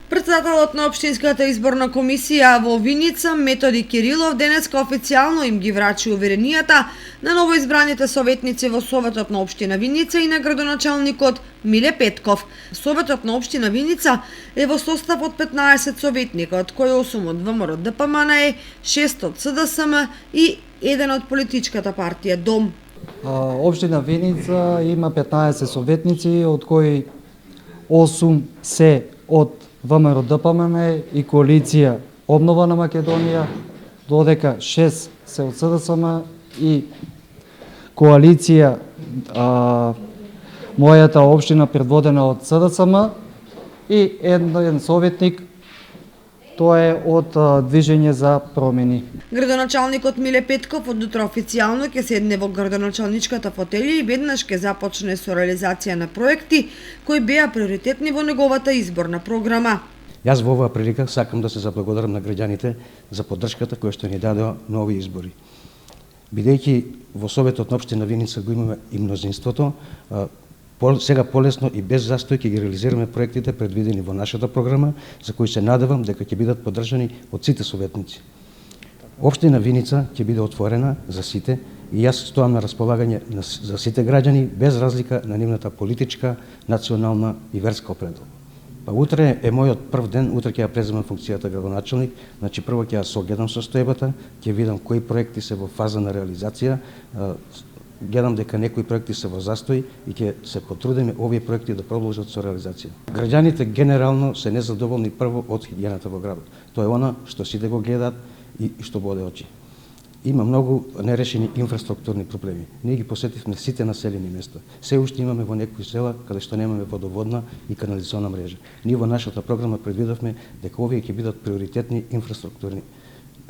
Председателот на Општинската изборна комисија во Виница, Методи Кирилов, денеска официјално им ги врачи уверенијата на новоизбраните советници во Советот на Општина Виница и на градоначалникот Миле Петков. Советот на Општина Виница е во состав од 15 советника, од кои 8 од ВМРО ДПМН, 6 од СДСМ и 1 од политичката партија Дом. Општина Виница има 15 советници, од кои 8 се од ВМРО ДПМН и коалиција Обнова на Македонија, додека 6 се од СДСМ и коалиција Мојата општина предводена од СДСМ и еден советник, тоа е од Движење за промени. Градоначалникот Миле Петков од утро официјално ќе седне во градоначалничката фотелја и веднаш ќе започне со реализација на проекти кои беа приоритетни во неговата изборна програма. Јас во оваа прилика сакам да се заблагодарам на граѓаните за поддршката која што ни дадоа на овие избори. Бидејќи во Советот на Општина Виница го имаме и мнозинството, сега полесно и без застој ќе ги реализираме проектите предвидени во нашата програма, за кои се надевам дека ќе бидат поддржани од сите советници. Општина Виница ќе биде отворена за сите и јас стоам на располагање за сите граѓани без разлика на нивната политичка, национална и верска определ. Па утре е мојот прв ден, утре ќе ја преземам функцијата градоначалник, значи прво ќе ја согледам состојбата, ќе видам кои проекти се во фаза на реализација, гледам дека некои проекти се во застој и ќе се потрудиме овие проекти да продолжат со реализација. Граѓаните генерално се незадоволни прво од хигиената во градот. Тоа е она што сите го гледаат и што боде очи. Има многу нерешени инфраструктурни проблеми. Ние ги посетивме сите населени места. Се уште имаме во некои села каде што немаме водоводна и канализациона мрежа. Ние во нашата програма предвидовме дека овие ќе бидат приоритетни инфраструктурни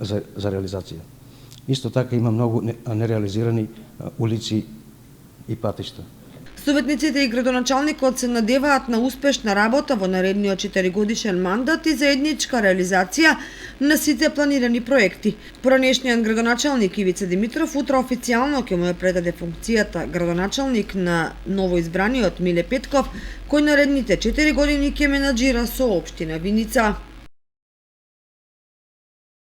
за реализација. Исто така има многу нереализирани улици и патишта. Советниците и градоначалникот се надеваат на успешна работа во наредниот 4-годишен мандат и заедничка реализација на сите планирани проекти. Поранешниот градоначалник Ивица Димитров утро официјално ќе му ја предаде функцијата градоначалник на новоизбраниот Миле Петков, кој наредните 4 години ќе менаџира со Општина Виница.